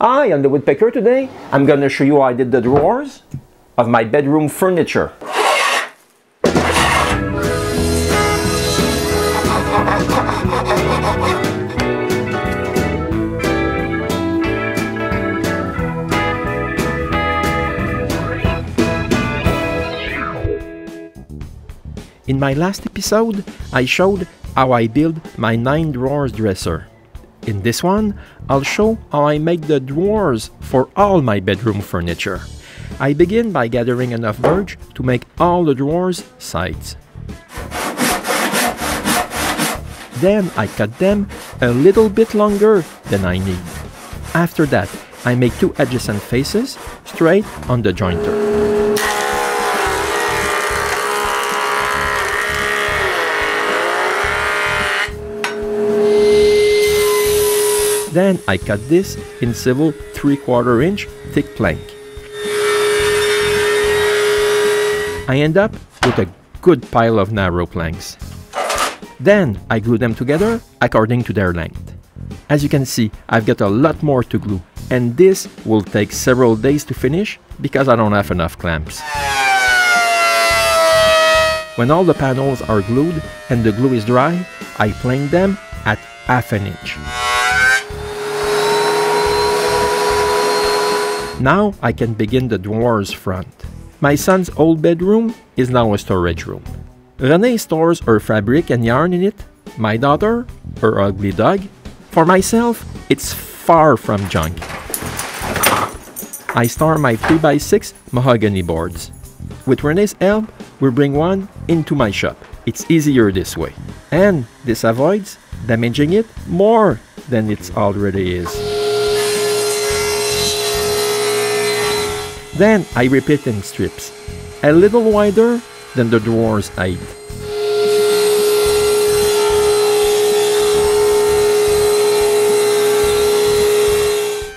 Hi, I'm the Woodpecker. Today I'm going to show you how I did the drawers of my bedroom furniture. In my last episode, I showed how I build my 9 drawers dresser. In this one, I'll show how I make the drawers for all my bedroom furniture. I begin by gathering enough birch to make all the drawers sides. Then I cut them a little bit longer than I need. After that, I make 2 adjacent faces straight on the jointer. Then I cut this in several 3/4 inch thick plank. I end up with a good pile of narrow planks. Then I glue them together according to their length. As you can see, I've got a lot more to glue, and this will take several days to finish because I don't have enough clamps. When all the panels are glued and the glue is dry, I plane them at 1/2 inch. Now I can begin the drawers front. My son's old bedroom is now a storage room. Renee stores her fabric and yarn in it, my daughter, her ugly dog. For myself, it's far from junk. I store my 3x6 mahogany boards. With Renee's help, we bring one into my shop. It's easier this way. And this avoids damaging it more than it already is. Then I rip it in strips, a little wider than the drawers height.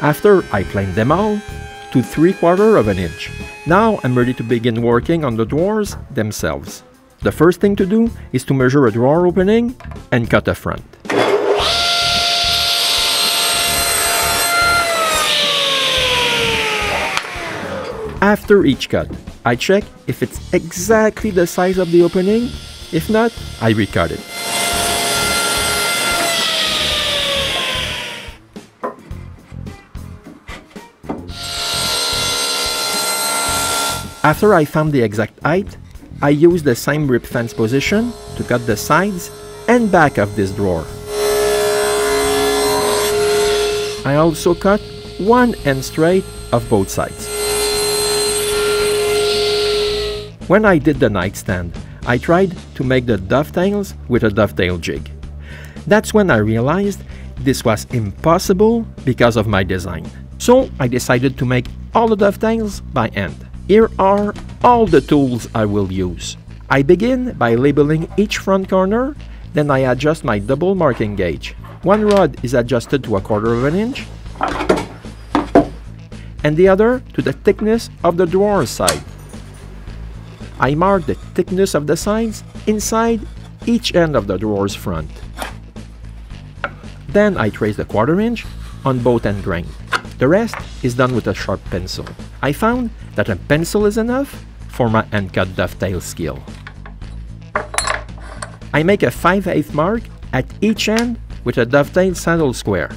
After I plane them all to 3/4 inch. Now I'm ready to begin working on the drawers themselves. The first thing to do is to measure a drawer opening and cut a front. After each cut, I check if it's exactly the size of the opening. If not, I recut it. After I found the exact height, I use the same rip fence position to cut the sides and back of this drawer. I also cut one end straight of both sides. When I did the nightstand, I tried to make the dovetails with a dovetail jig. That's when I realized this was impossible because of my design. So I decided to make all the dovetails by hand. Here are all the tools I will use. I begin by labeling each front corner, then I adjust my double marking gauge. One rod is adjusted to 1/4 inch, and the other to the thickness of the drawer side. I mark the thickness of the sides inside each end of the drawer's front. Then I trace the 1/4 inch on both end grain. The rest is done with a sharp pencil. I found that a pencil is enough for my hand-cut dovetail skill. I make a 5/8 mark at each end with a dovetail saddle square.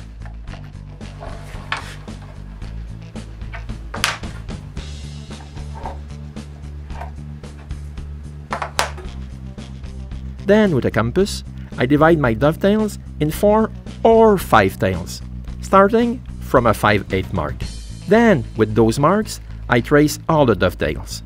Then, with a compass, I divide my dovetails in 4 or 5 tails, starting from a 5/8 mark. Then, with those marks, I trace all the dovetails.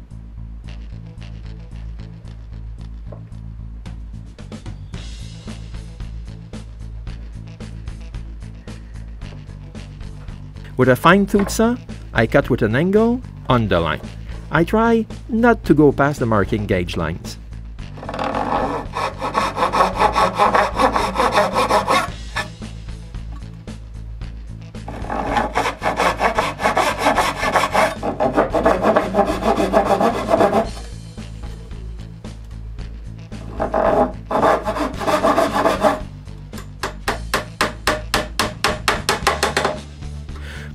With a fine-tooth saw, I cut with an angle on the line. I try not to go past the marking gauge lines.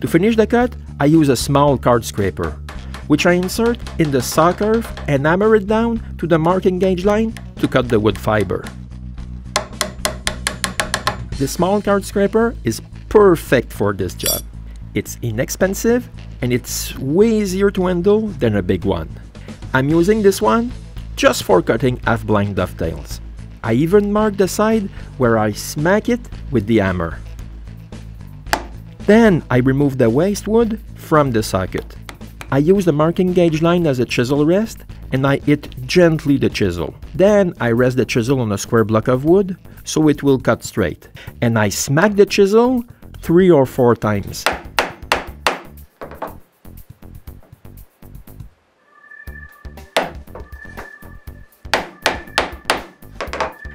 To finish the cut, I use a small card scraper, which I insert in the saw curve and hammer it down to the marking gauge line to cut the wood fiber. The small card scraper is perfect for this job. It's inexpensive and it's way easier to handle than a big one. I'm using this one just for cutting half-blind dovetails. I even mark the side where I smack it with the hammer. Then I remove the waste wood from the socket. I use the marking gauge line as a chisel rest and I hit gently the chisel. Then I rest the chisel on a square block of wood so it will cut straight. And I smack the chisel 3 or 4 times.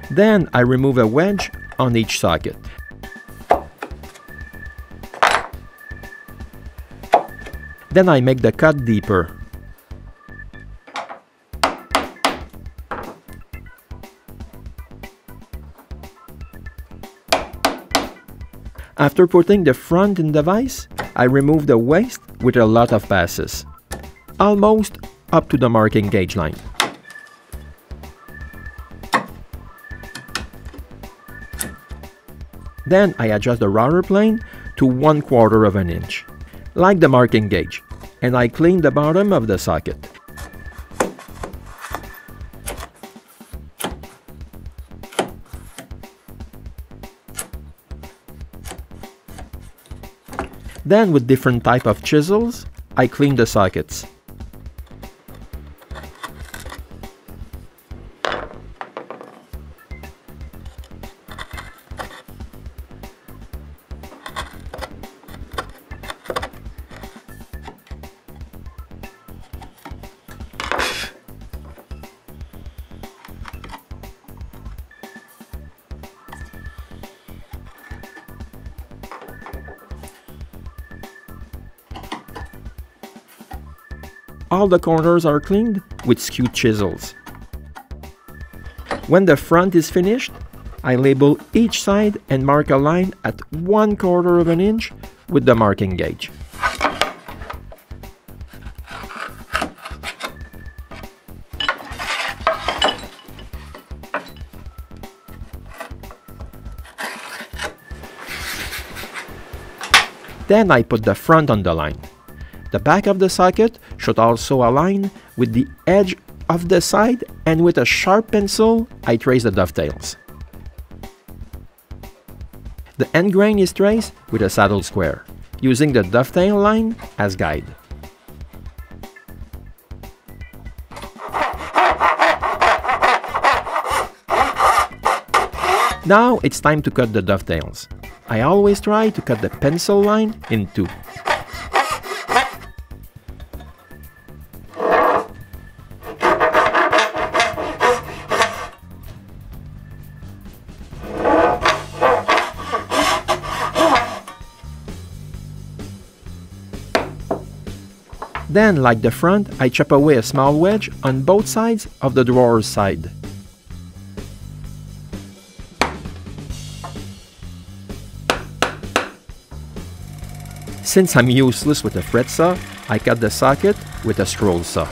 Then I remove a wedge on each socket. Then I make the cut deeper. After putting the front in the vise, I remove the waste with a lot of passes, almost up to the marking gauge line. Then I adjust the router plane to 1/4 of an inch, like the marking gauge, and I clean the bottom of the socket. Then with different type of chisels, I clean the sockets. All the corners are cleaned with skewed chisels. When the front is finished, I label each side and mark a line at 1/4 of an inch with the marking gauge. Then I put the front on the line. The back of the socket should also align with the edge of the side, and with a sharp pencil, I trace the dovetails. The end grain is traced with a saddle square, using the dovetail line as guide. Now it's time to cut the dovetails. I always try to cut the pencil line in 2. Then, like the front, I chop away a small wedge on both sides of the drawer's side. Since I'm useless with a fret saw, I cut the socket with a scroll saw.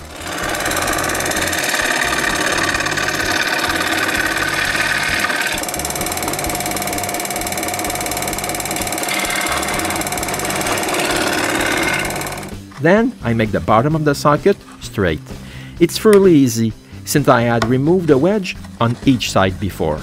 Then I make the bottom of the socket straight. It's fairly easy since I had removed the wedge on each side before.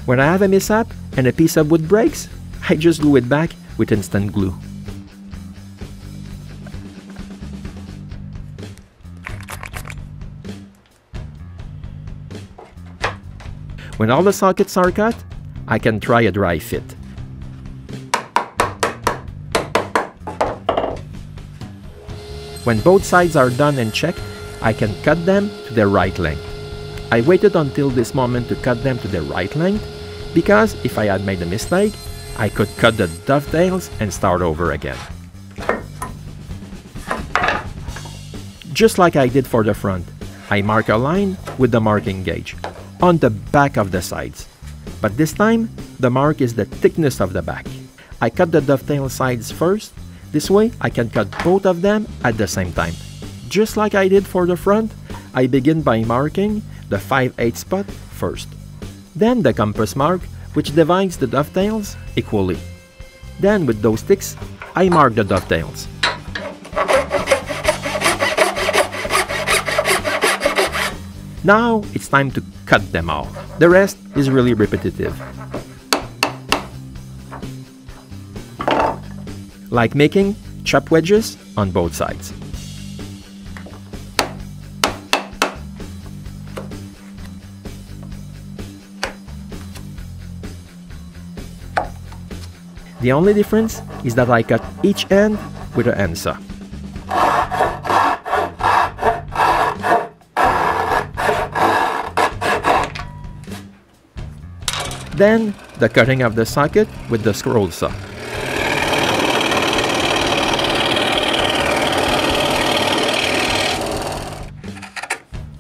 When I have a mishap and a piece of wood breaks, I just glue it back with instant glue. When all the sockets are cut, I can try a dry fit. When both sides are done and checked, I can cut them to the right length. I waited until this moment to cut them to the right length, because if I had made a mistake, I could cut the dovetails and start over again. Just like I did for the front, I mark a line with the marking gauge. on the back of the sides. But this time, the mark is the thickness of the back. I cut the dovetail sides first. This way, I can cut both of them at the same time. Just like I did for the front, I begin by marking the 5/8 spot first. Then the compass mark, which divides the dovetails equally. Then with those sticks, I mark the dovetails. Now it's time to cut them all. The rest is really repetitive. Like making chop wedges on both sides. The only difference is that I cut each end with a handsaw. Then, the cutting of the socket with the scroll saw.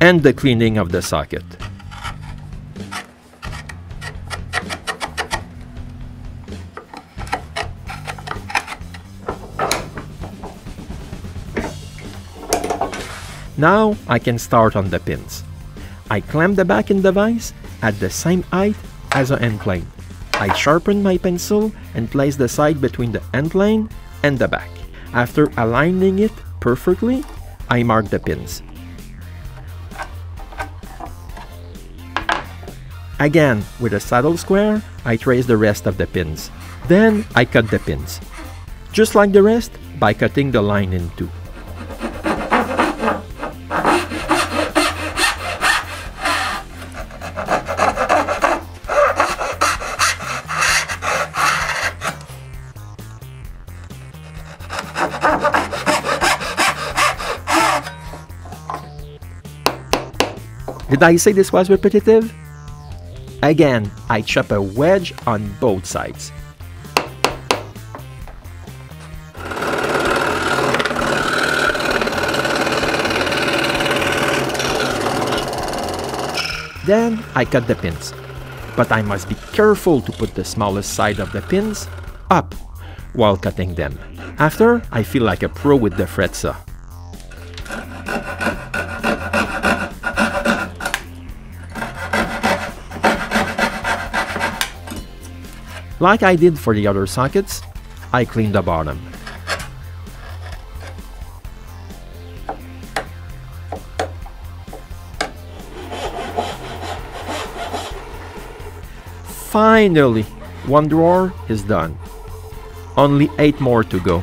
And the cleaning of the socket. Now I can start on the pins. I clamp the back in the vise at the same height as the end plane. I sharpen my pencil and place the side between the end plane and the back. After aligning it perfectly, I mark the pins. Again, with a saddle square, I trace the rest of the pins. Then I cut the pins. Just like the rest, by cutting the line in two. Did I say this was repetitive? Again, I chop a wedge on both sides. Then I cut the pins. But I must be careful to put the smallest side of the pins up while cutting them. After, I feel like a pro with the fret saw. Like I did for the other sockets, I clean the bottom. Finally, one drawer is done. Only 8 more to go.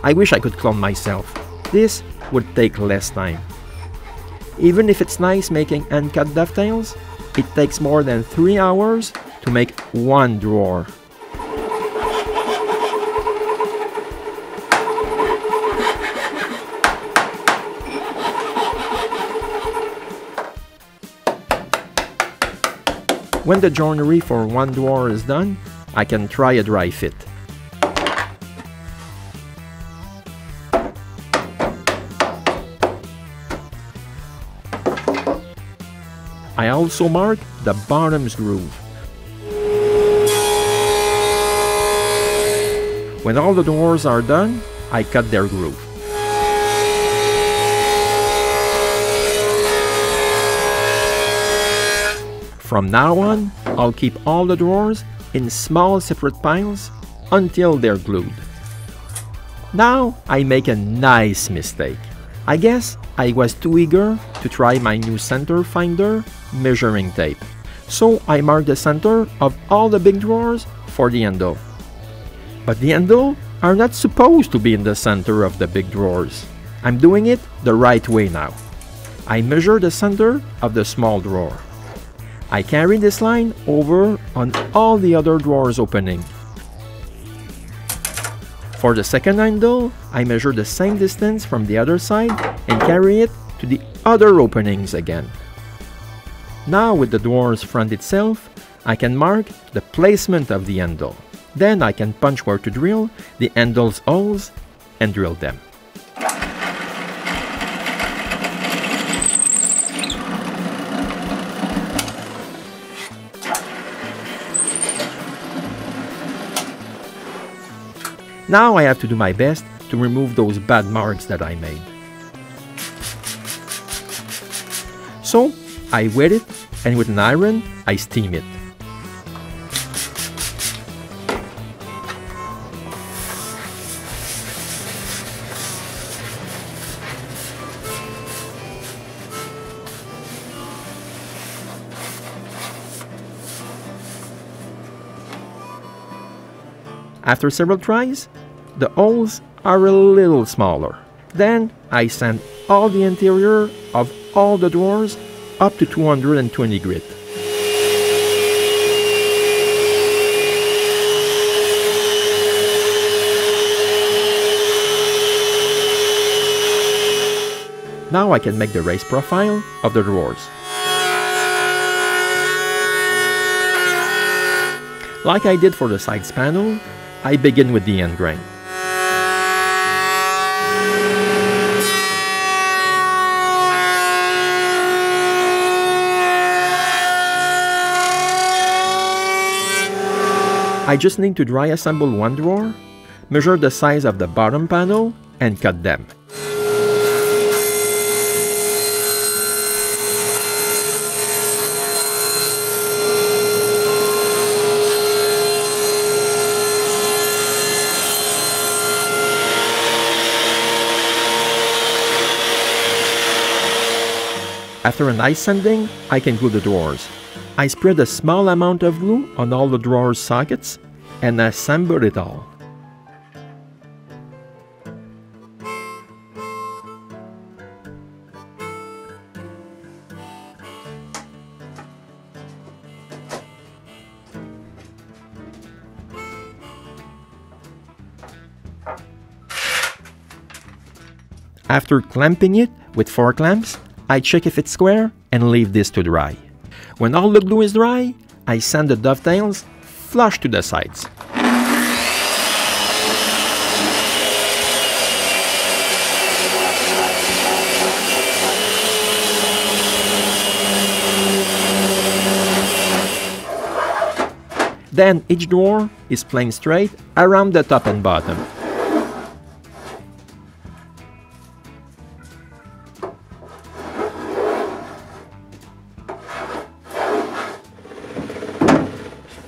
I wish I could clone myself. This would take less time. Even if it's nice making hand-cut dovetails, it takes more than 3 hours to make one drawer. When the joinery for one drawer is done, I can try a dry fit. I also mark the bottom's groove. When all the doors are done, I cut their groove. From now on, I'll keep all the drawers in small separate piles until they're glued. Now I make a nice mistake. I guess I was too eager to try my new center finder measuring tape. So I marked the center of all the big drawers for the handle. But the handle are not supposed to be in the center of the big drawers. I'm doing it the right way now. I measure the center of the small drawer. I carry this line over on all the other drawers opening. For the second handle, I measure the same distance from the other side and carry it to the other openings again. Now with the door's front itself, I can mark the placement of the handle. Then I can punch where to drill the handle's holes and drill them. Now I have to do my best to remove those bad marks that I made. So I wet it, and with an iron I steam it. After several tries, the holes are a little smaller. Then I sand all the interior of all the drawers up to 220 grit. Now I can make the raised profile of the drawers. Like I did for the sides panel, I begin with the end grain. I just need to dry assemble one drawer, measure the size of the bottom panel, and cut them. After a nice sanding, I can glue the drawers. I spread a small amount of glue on all the drawers' sockets and assemble it all. After clamping it with 4 clamps, I check if it's square and leave this to dry. When all the glue is dry, I sand the dovetails flush to the sides. Then each drawer is planed straight around the top and bottom.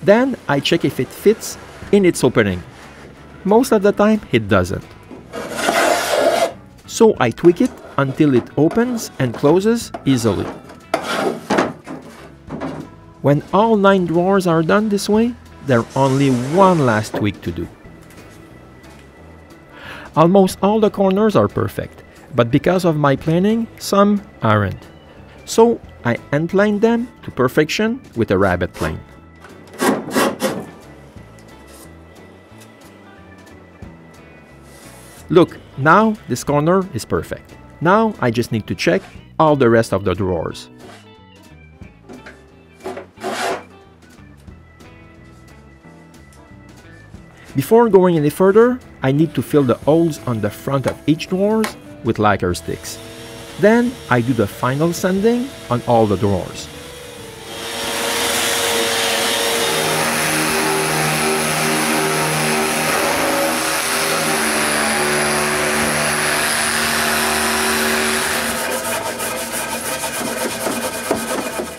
Then I check if it fits in its opening. Most of the time it doesn't. So I tweak it until it opens and closes easily. When all 9 drawers are done this way, there's only one last tweak to do. Almost all the corners are perfect, but because of my planing, some aren't. So I end plane them to perfection with a rabbet plane. Look, now this corner is perfect. Now I just need to check all the rest of the drawers. Before going any further, I need to fill the holes on the front of each drawers with lacquer sticks. Then I do the final sanding on all the drawers.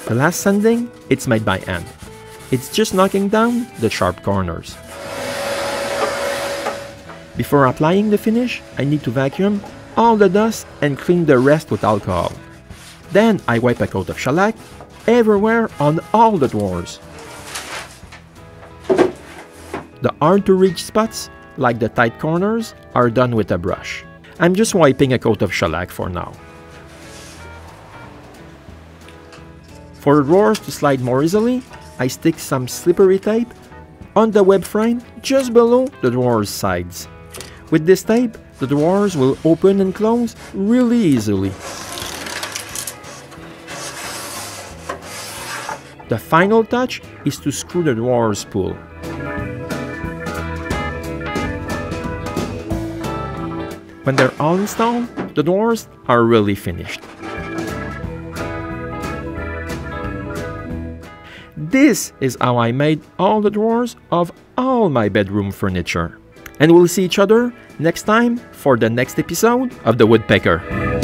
The last sanding, it's made by hand. It's just knocking down the sharp corners. Before applying the finish, I need to vacuum all the dust and clean the rest with alcohol. Then I wipe a coat of shellac everywhere on all the drawers. The hard to reach spots, like the tight corners, are done with a brush. I'm just wiping a coat of shellac for now. For the drawers to slide more easily, I stick some slippery tape on the web frame just below the drawers' sides. With this tape, the drawers will open and close really easily. The final touch is to screw the drawers spool. When they're all installed, the drawers are really finished. This is how I made all the drawers of all my bedroom furniture. And we'll see each other next time for the next episode of the Woodpecker.